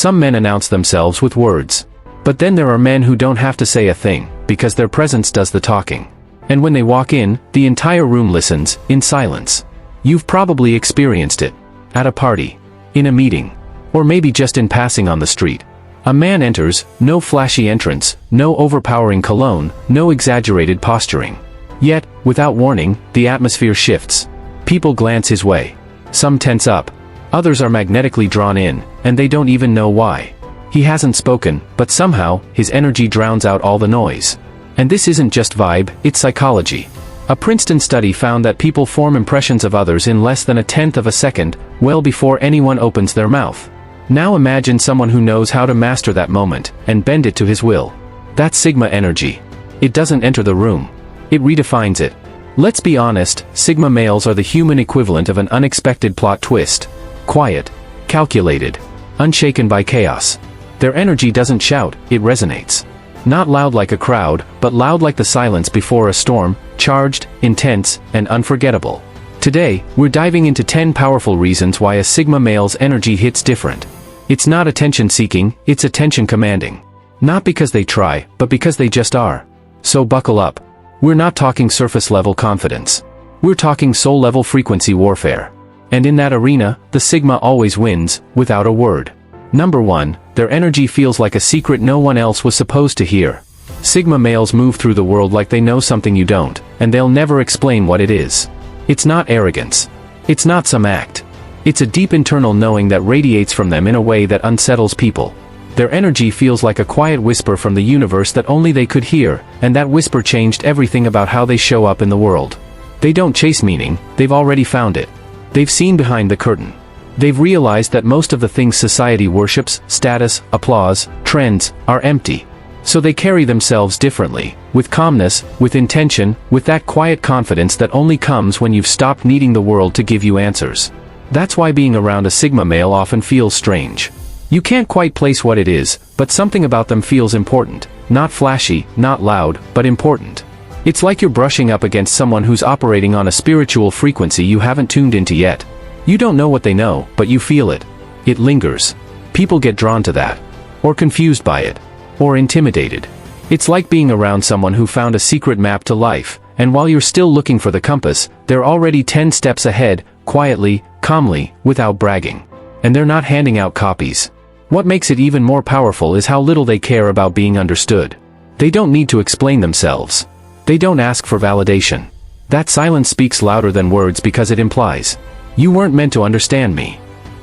Some men announce themselves with words. But then there are men who don't have to say a thing, because their presence does the talking. And when they walk in, the entire room listens, in silence. You've probably experienced it. At a party. In a meeting. Or maybe just in passing on the street. A man enters, no flashy entrance, no overpowering cologne, no exaggerated posturing. Yet, without warning, the atmosphere shifts. People glance his way. Some tense up. Others are magnetically drawn in, and they don't even know why. He hasn't spoken, but somehow, his energy drowns out all the noise. And this isn't just vibe, it's psychology. A Princeton study found that people form impressions of others in less than a tenth of a second, well before anyone opens their mouth. Now imagine someone who knows how to master that moment, and bend it to his will. That's Sigma energy. It doesn't enter the room. It redefines it. Let's be honest, Sigma males are the human equivalent of an unexpected plot twist. Quiet. Calculated. Unshaken by chaos. Their energy doesn't shout, it resonates. Not loud like a crowd, but loud like the silence before a storm, charged, intense, and unforgettable. Today, we're diving into 10 powerful reasons why a Sigma male's energy hits different. It's not attention-seeking, it's attention-commanding. Not because they try, but because they just are. So buckle up. We're not talking surface-level confidence. We're talking soul-level frequency warfare. And in that arena, the Sigma always wins, without a word. Number 1, their energy feels like a secret no one else was supposed to hear. Sigma males move through the world like they know something you don't, and they'll never explain what it is. It's not arrogance. It's not some act. It's a deep internal knowing that radiates from them in a way that unsettles people. Their energy feels like a quiet whisper from the universe that only they could hear, and that whisper changed everything about how they show up in the world. They don't chase meaning, they've already found it. They've seen behind the curtain. They've realized that most of the things society worships, status, applause, trends, are empty. So they carry themselves differently, with calmness, with intention, with that quiet confidence that only comes when you've stopped needing the world to give you answers. That's why being around a Sigma male often feels strange. You can't quite place what it is, but something about them feels important. Not flashy, not loud, but important. It's like you're brushing up against someone who's operating on a spiritual frequency you haven't tuned into yet. You don't know what they know, but you feel it. It lingers. People get drawn to that. Or confused by it. Or intimidated. It's like being around someone who found a secret map to life, and while you're still looking for the compass, they're already 10 steps ahead, quietly, calmly, without bragging. And they're not handing out copies. What makes it even more powerful is how little they care about being understood. They don't need to explain themselves. They don't ask for validation. That silence speaks louder than words because it implies, "You weren't meant to understand me."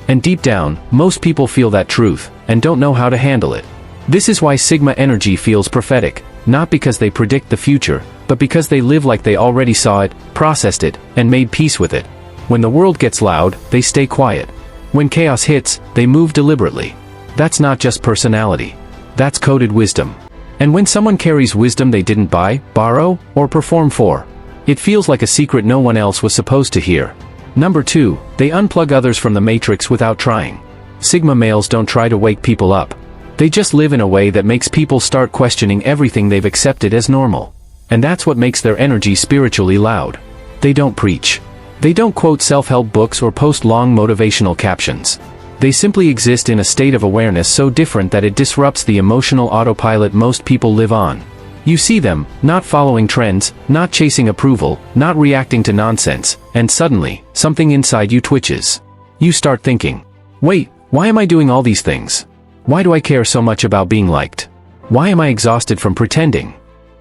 And deep down, most people feel that truth, and don't know how to handle it. This is why Sigma energy feels prophetic, not because they predict the future, but because they live like they already saw it, processed it, and made peace with it. When the world gets loud, they stay quiet. When chaos hits, they move deliberately. That's not just personality. That's coded wisdom. And when someone carries wisdom they didn't buy, borrow, or perform for, it feels like a secret no one else was supposed to hear. Number 2, they unplug others from the matrix without trying. Sigma males don't try to wake people up. They just live in a way that makes people start questioning everything they've accepted as normal. And that's what makes their energy spiritually loud. They don't preach. They don't quote self-help books or post long motivational captions. They simply exist in a state of awareness so different that it disrupts the emotional autopilot most people live on. You see them, not following trends, not chasing approval, not reacting to nonsense, and suddenly, something inside you twitches. You start thinking, wait, why am I doing all these things? Why do I care so much about being liked? Why am I exhausted from pretending?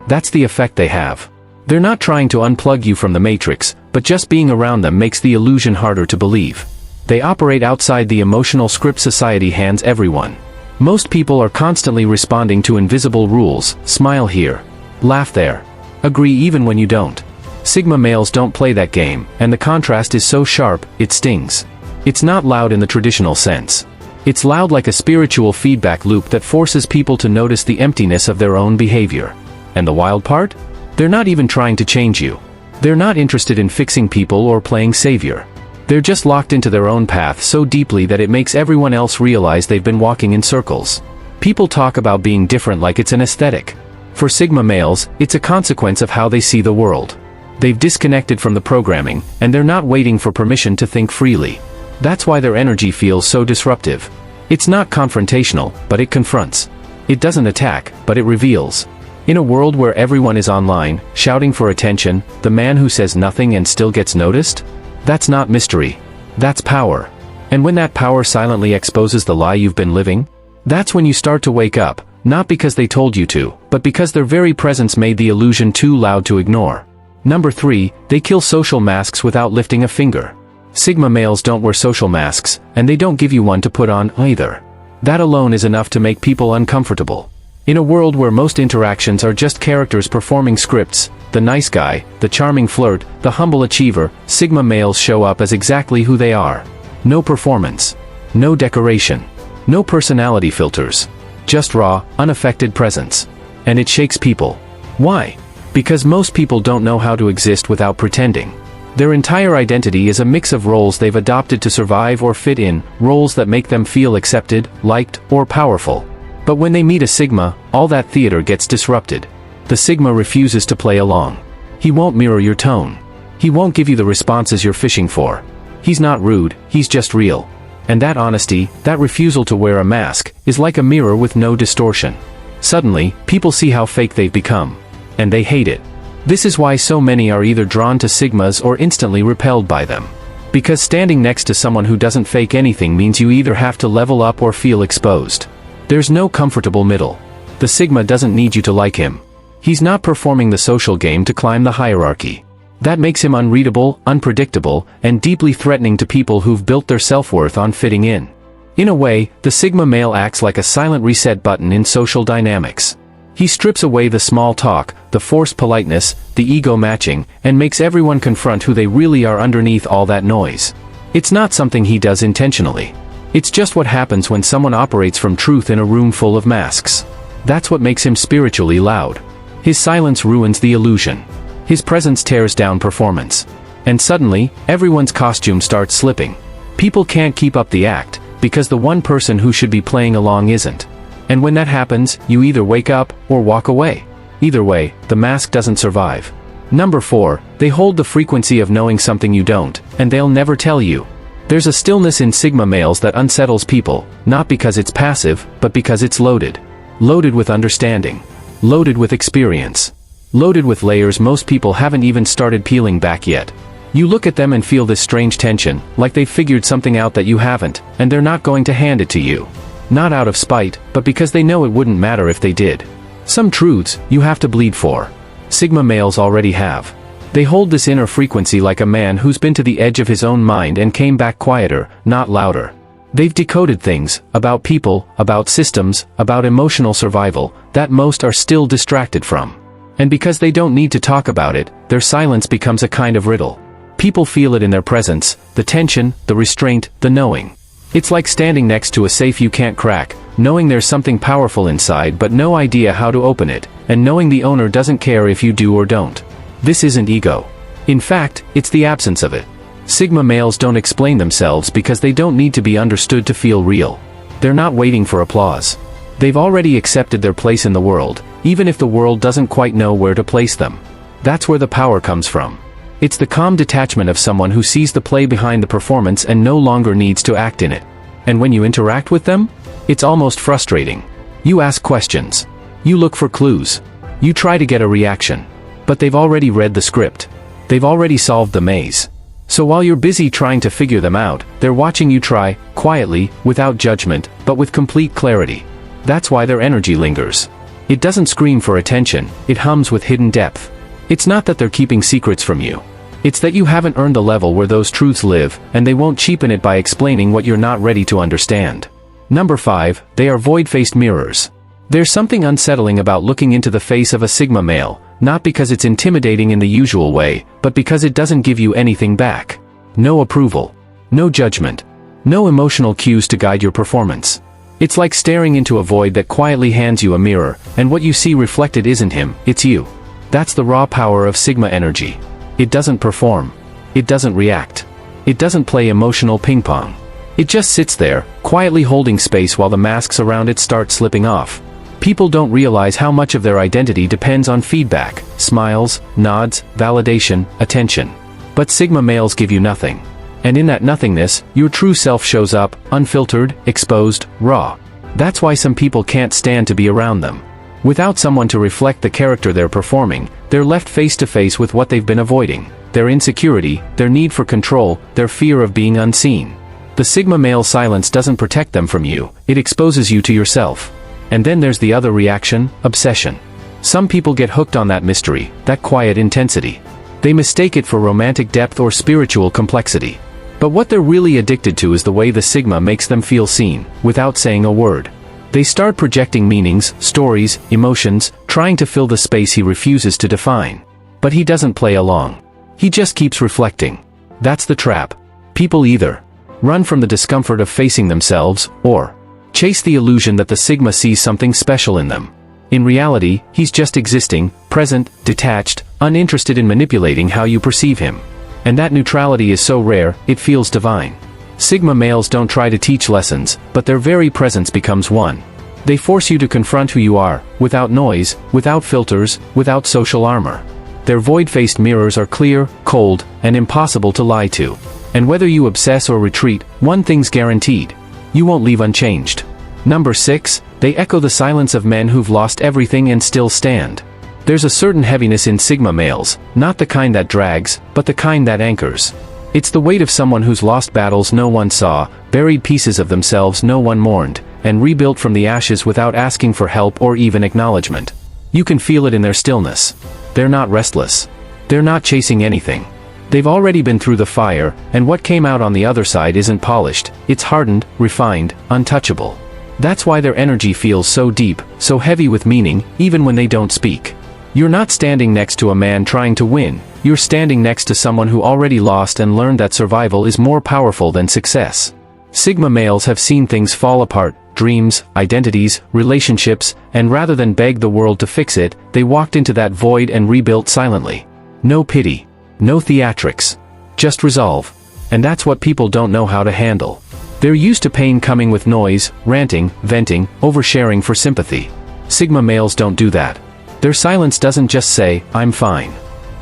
That's the effect they have. They're not trying to unplug you from the matrix, but just being around them makes the illusion harder to believe. They operate outside the emotional script society hands everyone. Most people are constantly responding to invisible rules: smile here, laugh there, agree even when you don't. Sigma males don't play that game, and the contrast is so sharp, it stings. It's not loud in the traditional sense. It's loud like a spiritual feedback loop that forces people to notice the emptiness of their own behavior. And the wild part? They're not even trying to change you. They're not interested in fixing people or playing savior. They're just locked into their own path so deeply that it makes everyone else realize they've been walking in circles. People talk about being different like it's an aesthetic. For Sigma males, it's a consequence of how they see the world. They've disconnected from the programming, and they're not waiting for permission to think freely. That's why their energy feels so disruptive. It's not confrontational, but it confronts. It doesn't attack, but it reveals. In a world where everyone is online, shouting for attention, the man who says nothing and still gets noticed? That's not mystery. That's power. And when that power silently exposes the lie you've been living, that's when you start to wake up, not because they told you to, but because their very presence made the illusion too loud to ignore. Number 3, they kill social masks without lifting a finger. Sigma males don't wear social masks, and they don't give you one to put on either. That alone is enough to make people uncomfortable. In a world where most interactions are just characters performing scripts, the nice guy, the charming flirt, the humble achiever, Sigma males show up as exactly who they are. No performance. No decoration. No personality filters. Just raw, unaffected presence. And it shakes people. Why? Because most people don't know how to exist without pretending. Their entire identity is a mix of roles they've adopted to survive or fit in, roles that make them feel accepted, liked, or powerful. But when they meet a Sigma, all that theater gets disrupted. The Sigma refuses to play along. He won't mirror your tone. He won't give you the responses you're fishing for. He's not rude, he's just real. And that honesty, that refusal to wear a mask, is like a mirror with no distortion. Suddenly, people see how fake they've become. And they hate it. This is why so many are either drawn to Sigmas or instantly repelled by them. Because standing next to someone who doesn't fake anything means you either have to level up or feel exposed. There's no comfortable middle. The Sigma doesn't need you to like him. He's not performing the social game to climb the hierarchy. That makes him unreadable, unpredictable, and deeply threatening to people who've built their self-worth on fitting in. In a way, the Sigma male acts like a silent reset button in social dynamics. He strips away the small talk, the forced politeness, the ego matching, and makes everyone confront who they really are underneath all that noise. It's not something he does intentionally. It's just what happens when someone operates from truth in a room full of masks. That's what makes him spiritually loud. His silence ruins the illusion. His presence tears down performance. And suddenly, everyone's costume starts slipping. People can't keep up the act, because the one person who should be playing along isn't. And when that happens, you either wake up, or walk away. Either way, the mask doesn't survive. Number 4, they hold the frequency of knowing something you don't, and they'll never tell you. There's a stillness in Sigma males that unsettles people, not because it's passive, but because it's loaded. Loaded with understanding. Loaded with experience. Loaded with layers most people haven't even started peeling back yet. You look at them and feel this strange tension, like they've figured something out that you haven't, and they're not going to hand it to you. Not out of spite, but because they know it wouldn't matter if they did. Some truths, you have to bleed for. Sigma males already have. They hold this inner frequency like a man who's been to the edge of his own mind and came back quieter, not louder. They've decoded things, about people, about systems, about emotional survival, that most are still distracted from. And because they don't need to talk about it, their silence becomes a kind of riddle. People feel it in their presence, the tension, the restraint, the knowing. It's like standing next to a safe you can't crack, knowing there's something powerful inside but no idea how to open it, and knowing the owner doesn't care if you do or don't. This isn't ego. In fact, it's the absence of it. Sigma males don't explain themselves because they don't need to be understood to feel real. They're not waiting for applause. They've already accepted their place in the world, even if the world doesn't quite know where to place them. That's where the power comes from. It's the calm detachment of someone who sees the play behind the performance and no longer needs to act in it. And when you interact with them, it's almost frustrating. You ask questions. You look for clues. You try to get a reaction. But they've already read the script. They've already solved the maze. So while you're busy trying to figure them out, they're watching you try, quietly, without judgment, but with complete clarity. That's why their energy lingers. It doesn't scream for attention, it hums with hidden depth. It's not that they're keeping secrets from you. It's that you haven't earned the level where those truths live, and they won't cheapen it by explaining what you're not ready to understand. Number 5, they are void-faced mirrors. There's something unsettling about looking into the face of a Sigma male, not because it's intimidating in the usual way, but because it doesn't give you anything back. No approval. No judgment. No emotional cues to guide your performance. It's like staring into a void that quietly hands you a mirror, and what you see reflected isn't him, it's you. That's the raw power of Sigma energy. It doesn't perform. It doesn't react. It doesn't play emotional ping-pong. It just sits there, quietly holding space while the masks around it start slipping off. People don't realize how much of their identity depends on feedback, smiles, nods, validation, attention. But Sigma males give you nothing. And in that nothingness, your true self shows up, unfiltered, exposed, raw. That's why some people can't stand to be around them. Without someone to reflect the character they're performing, they're left face to face with what they've been avoiding: their insecurity, their need for control, their fear of being unseen. The Sigma male silence doesn't protect them from you, it exposes you to yourself. And then there's the other reaction: obsession. Some people get hooked on that mystery, that quiet intensity. They mistake it for romantic depth or spiritual complexity. But what they're really addicted to is the way the Sigma makes them feel seen, without saying a word. They start projecting meanings, stories, emotions, trying to fill the space he refuses to define. But he doesn't play along. He just keeps reflecting. That's the trap. People either run from the discomfort of facing themselves, or chase the illusion that the Sigma sees something special in them. In reality, he's just existing, present, detached, uninterested in manipulating how you perceive him. And that neutrality is so rare, it feels divine. Sigma males don't try to teach lessons, but their very presence becomes one. They force you to confront who you are, without noise, without filters, without social armor. Their void-faced mirrors are clear, cold, and impossible to lie to. And whether you obsess or retreat, one thing's guaranteed: you won't leave unchanged. Number 6, they echo the silence of men who've lost everything and still stand. There's a certain heaviness in Sigma males, not the kind that drags, but the kind that anchors. It's the weight of someone who's lost battles no one saw, buried pieces of themselves no one mourned, and rebuilt from the ashes without asking for help or even acknowledgement. You can feel it in their stillness. They're not restless. They're not chasing anything. They've already been through the fire, and what came out on the other side isn't polished, it's hardened, refined, untouchable. That's why their energy feels so deep, so heavy with meaning, even when they don't speak. You're not standing next to a man trying to win, you're standing next to someone who already lost and learned that survival is more powerful than success. Sigma males have seen things fall apart, dreams, identities, relationships, and rather than beg the world to fix it, they walked into that void and rebuilt silently. No pity. No theatrics. Just resolve. And that's what people don't know how to handle. They're used to pain coming with noise, ranting, venting, oversharing for sympathy. Sigma males don't do that. Their silence doesn't just say, "I'm fine."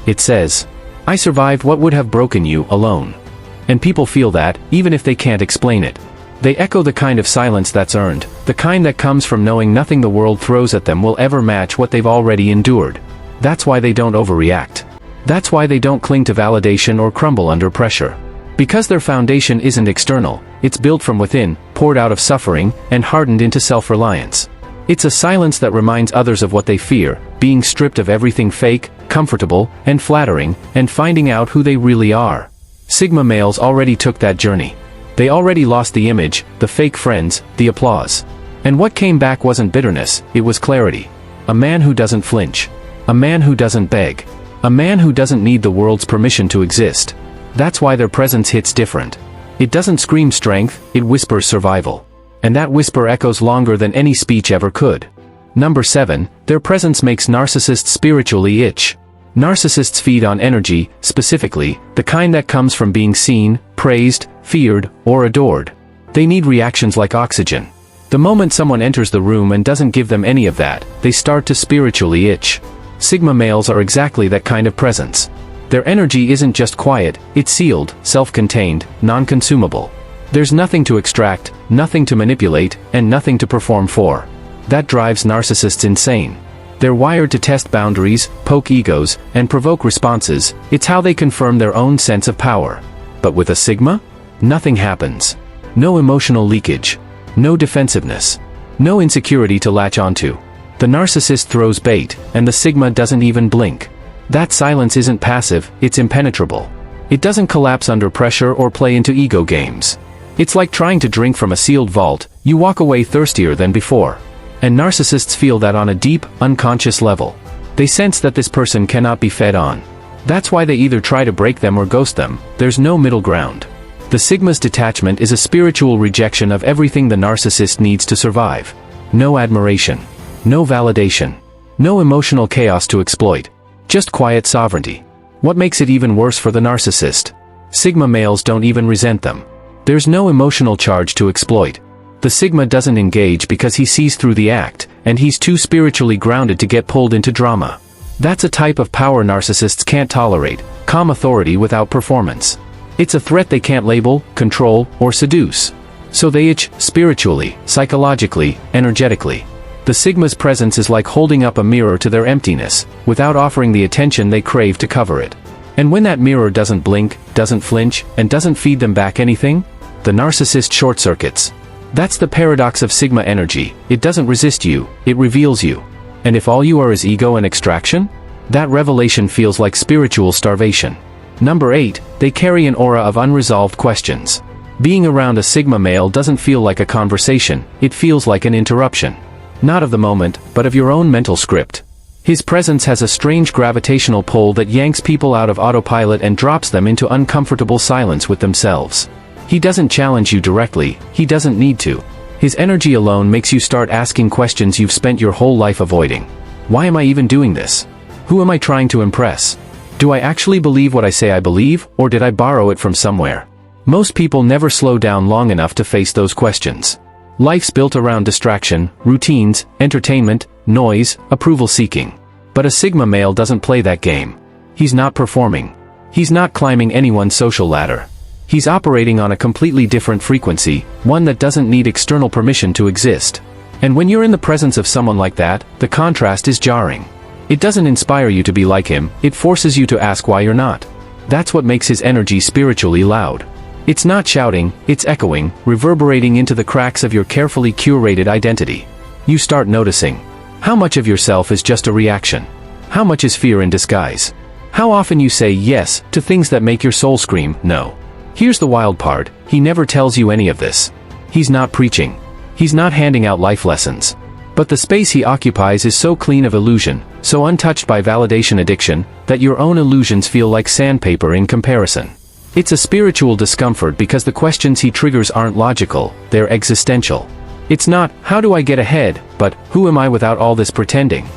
It says, "I survived what would have broken you alone." And people feel that, even if they can't explain it. They echo the kind of silence that's earned, the kind that comes from knowing nothing the world throws at them will ever match what they've already endured. That's why they don't overreact. That's why they don't cling to validation or crumble under pressure. Because their foundation isn't external, it's built from within, poured out of suffering, and hardened into self-reliance. It's a silence that reminds others of what they fear, being stripped of everything fake, comfortable, and flattering, and finding out who they really are. Sigma males already took that journey. They already lost the image, the fake friends, the applause. And what came back wasn't bitterness, it was clarity. A man who doesn't flinch. A man who doesn't beg. A man who doesn't need the world's permission to exist. That's why their presence hits different. It doesn't scream strength, it whispers survival. And that whisper echoes longer than any speech ever could. Number 7, their presence makes narcissists spiritually itch. Narcissists feed on energy, specifically, the kind that comes from being seen, praised, feared, or adored. They need reactions like oxygen. The moment someone enters the room and doesn't give them any of that, they start to spiritually itch. Sigma males are exactly that kind of presence. Their energy isn't just quiet, it's sealed, self-contained, non-consumable. There's nothing to extract, nothing to manipulate, and nothing to perform for. That drives narcissists insane. They're wired to test boundaries, poke egos, and provoke responses. It's how they confirm their own sense of power. But with a Sigma? Nothing happens. No emotional leakage. No defensiveness. No insecurity to latch onto. The narcissist throws bait, and the Sigma doesn't even blink. That silence isn't passive, it's impenetrable. It doesn't collapse under pressure or play into ego games. It's like trying to drink from a sealed vault, you walk away thirstier than before. And narcissists feel that on a deep, unconscious level. They sense that this person cannot be fed on. That's why they either try to break them or ghost them, there's no middle ground. The Sigma's detachment is a spiritual rejection of everything the narcissist needs to survive. No admiration. No validation. No emotional chaos to exploit. Just quiet sovereignty. What makes it even worse for the narcissist? Sigma males don't even resent them. There's no emotional charge to exploit. The Sigma doesn't engage because he sees through the act, and he's too spiritually grounded to get pulled into drama. That's a type of power narcissists can't tolerate, calm authority without performance. It's a threat they can't label, control, or seduce. So they itch, spiritually, psychologically, energetically. The Sigma's presence is like holding up a mirror to their emptiness, without offering the attention they crave to cover it. And when that mirror doesn't blink, doesn't flinch, and doesn't feed them back anything, the narcissist short-circuits. That's the paradox of Sigma energy. It doesn't resist you, it reveals you. And if all you are is ego and extraction, that revelation feels like spiritual starvation. Number 8, they carry an aura of unresolved questions. Being around a Sigma male doesn't feel like a conversation, it feels like an interruption. Not of the moment, but of your own mental script. His presence has a strange gravitational pull that yanks people out of autopilot and drops them into uncomfortable silence with themselves. He doesn't challenge you directly, he doesn't need to. His energy alone makes you start asking questions you've spent your whole life avoiding. Why am I even doing this? Who am I trying to impress? Do I actually believe what I say I believe, or did I borrow it from somewhere? Most people never slow down long enough to face those questions. Life's built around distraction, routines, entertainment, noise, approval seeking. But a Sigma male doesn't play that game. He's not performing. He's not climbing anyone's social ladder. He's operating on a completely different frequency, one that doesn't need external permission to exist. And when you're in the presence of someone like that, the contrast is jarring. It doesn't inspire you to be like him, it forces you to ask why you're not. That's what makes his energy spiritually loud. It's not shouting, it's echoing, reverberating into the cracks of your carefully curated identity. You start noticing. How much of yourself is just a reaction? How much is fear in disguise? How often you say yes to things that make your soul scream no? Here's the wild part, he never tells you any of this. He's not preaching. He's not handing out life lessons. But the space he occupies is so clean of illusion, so untouched by validation addiction, that your own illusions feel like sandpaper in comparison. It's a spiritual discomfort because the questions he triggers aren't logical, they're existential. It's not, how do I get ahead, but, who am I without all this pretending?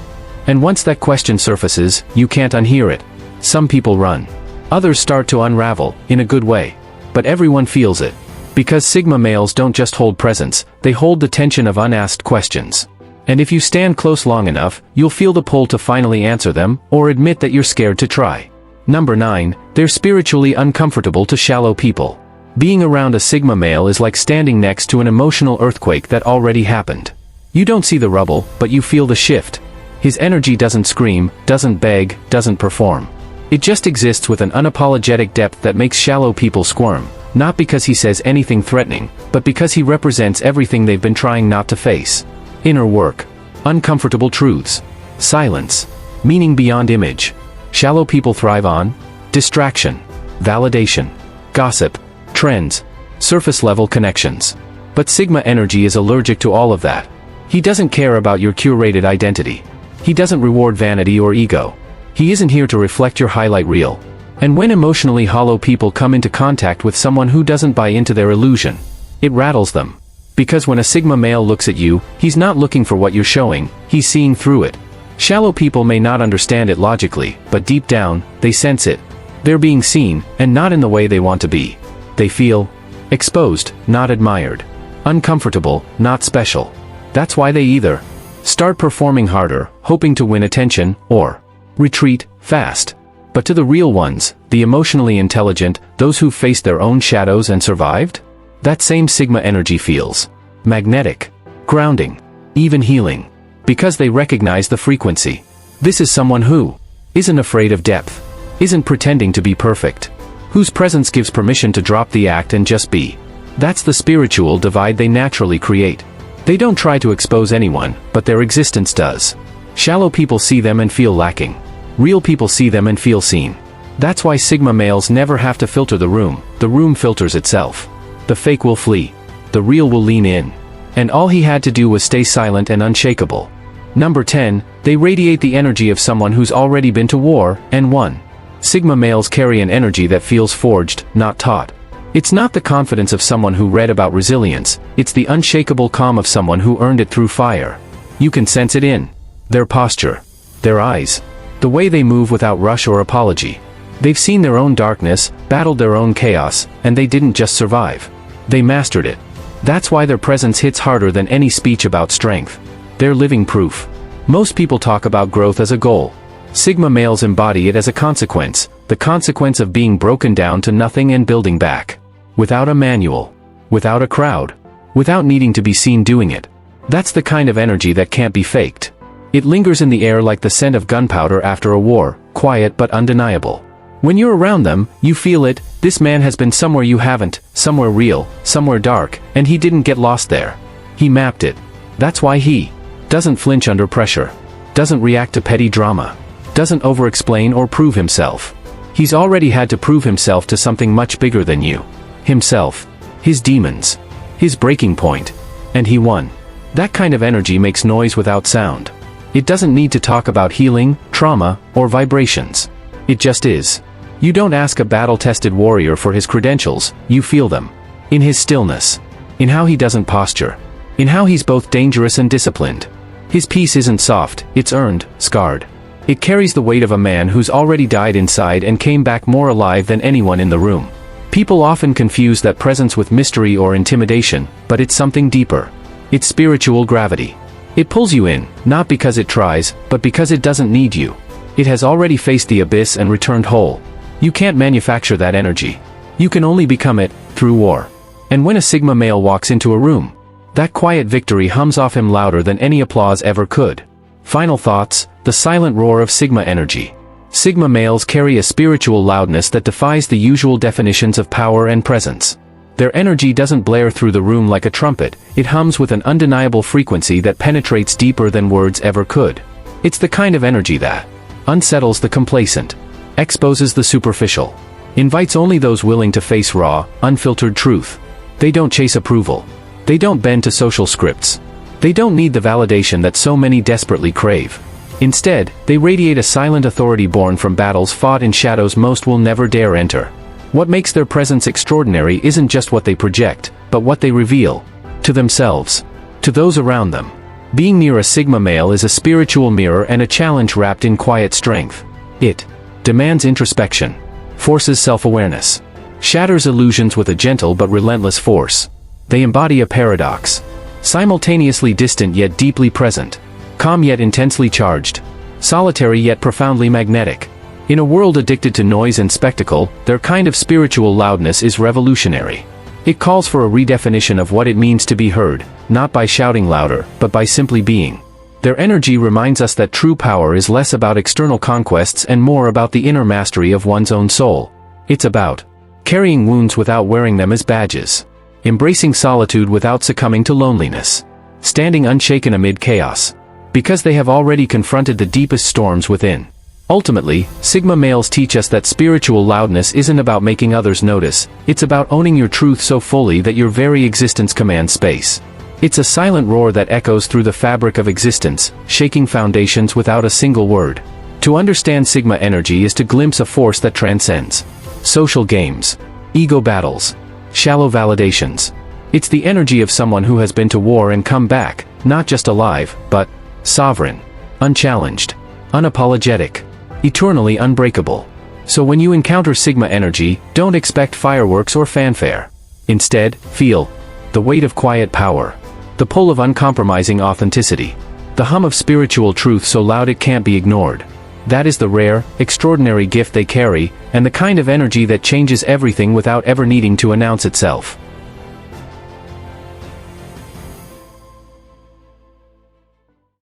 And once that question surfaces, you can't unhear it. Some people run. Others start to unravel, in a good way. But everyone feels it. Because Sigma males don't just hold presence, they hold the tension of unasked questions. And if you stand close long enough, you'll feel the pull to finally answer them, or admit that you're scared to try. Number 9, they're spiritually uncomfortable to shallow people. Being around a Sigma male is like standing next to an emotional earthquake that already happened. You don't see the rubble, but you feel the shift. His energy doesn't scream, doesn't beg, doesn't perform. It just exists with an unapologetic depth that makes shallow people squirm, not because he says anything threatening, but because he represents everything they've been trying not to face. Inner work. Uncomfortable truths. Silence. Meaning beyond image. Shallow people thrive on distraction, validation, gossip, trends, surface-level connections. But Sigma energy is allergic to all of that. He doesn't care about your curated identity. He doesn't reward vanity or ego. He isn't here to reflect your highlight reel. And when emotionally hollow people come into contact with someone who doesn't buy into their illusion, it rattles them. Because when a Sigma male looks at you, he's not looking for what you're showing, he's seeing through it. Shallow people may not understand it logically, but deep down, they sense it. They're being seen, and not in the way they want to be. They feel exposed, not admired. Uncomfortable, not special. That's why they either start performing harder, hoping to win attention, or retreat fast. But to the real ones, the emotionally intelligent, those who've faced their own shadows and survived, that same Sigma energy feels magnetic, grounding, even healing. Because they recognize the frequency. This is someone who isn't afraid of depth, isn't pretending to be perfect, whose presence gives permission to drop the act and just be. That's the spiritual divide they naturally create. They don't try to expose anyone, but their existence does. Shallow people see them and feel lacking. Real people see them and feel seen. That's why Sigma males never have to filter the room filters itself. The fake will flee. The real will lean in. And all he had to do was stay silent and unshakable. Number 10, they radiate the energy of someone who's already been to war, and won. Sigma males carry an energy that feels forged, not taught. It's not the confidence of someone who read about resilience, it's the unshakable calm of someone who earned it through fire. You can sense it in their posture, their eyes, the way they move without rush or apology. They've seen their own darkness, battled their own chaos, and they didn't just survive. They mastered it. That's why their presence hits harder than any speech about strength. They're living proof. Most people talk about growth as a goal. Sigma males embody it as a consequence, the consequence of being broken down to nothing and building back. Without a manual. Without a crowd. Without needing to be seen doing it. That's the kind of energy that can't be faked. It lingers in the air like the scent of gunpowder after a war, quiet but undeniable. When you're around them, you feel it. This man has been somewhere you haven't, somewhere real, somewhere dark, and he didn't get lost there. He mapped it. That's why he doesn't flinch under pressure, doesn't react to petty drama, doesn't over-explain or prove himself. He's already had to prove himself to something much bigger than you. Himself. His demons. His breaking point. And he won. That kind of energy makes noise without sound. It doesn't need to talk about healing, trauma, or vibrations. It just is. You don't ask a battle-tested warrior for his credentials, you feel them. In his stillness. In how he doesn't posture. In how he's both dangerous and disciplined. His peace isn't soft, it's earned, scarred. It carries the weight of a man who's already died inside and came back more alive than anyone in the room. People often confuse that presence with mystery or intimidation, but it's something deeper. It's spiritual gravity. It pulls you in, not because it tries, but because it doesn't need you. It has already faced the abyss and returned whole. You can't manufacture that energy. You can only become it, through war. And when a Sigma male walks into a room, that quiet victory hums off him louder than any applause ever could. Final thoughts, the silent roar of Sigma energy. Sigma males carry a spiritual loudness that defies the usual definitions of power and presence. Their energy doesn't blare through the room like a trumpet, it hums with an undeniable frequency that penetrates deeper than words ever could. It's the kind of energy that unsettles the complacent, exposes the superficial, invites only those willing to face raw, unfiltered truth. They don't chase approval. They don't bend to social scripts. They don't need the validation that so many desperately crave. Instead, they radiate a silent authority born from battles fought in shadows most will never dare enter. What makes their presence extraordinary isn't just what they project, but what they reveal. To themselves. To those around them. Being near a Sigma male is a spiritual mirror and a challenge wrapped in quiet strength. It demands introspection. Forces self-awareness. Shatters illusions with a gentle but relentless force. They embody a paradox. Simultaneously distant yet deeply present. Calm yet intensely charged. Solitary yet profoundly magnetic. In a world addicted to noise and spectacle, their kind of spiritual loudness is revolutionary. It calls for a redefinition of what it means to be heard, not by shouting louder, but by simply being. Their energy reminds us that true power is less about external conquests and more about the inner mastery of one's own soul. It's about carrying wounds without wearing them as badges. Embracing solitude without succumbing to loneliness. Standing unshaken amid chaos. Because they have already confronted the deepest storms within. Ultimately, Sigma males teach us that spiritual loudness isn't about making others notice, it's about owning your truth so fully that your very existence commands space. It's a silent roar that echoes through the fabric of existence, shaking foundations without a single word. To understand Sigma energy is to glimpse a force that transcends social games, ego battles, shallow validations. It's the energy of someone who has been to war and come back, not just alive, but sovereign, unchallenged, unapologetic, eternally unbreakable. So when you encounter Sigma energy, don't expect fireworks or fanfare. Instead, feel the weight of quiet power, the pull of uncompromising authenticity, the hum of spiritual truth so loud it can't be ignored. That is the rare, extraordinary gift they carry, and the kind of energy that changes everything without ever needing to announce itself.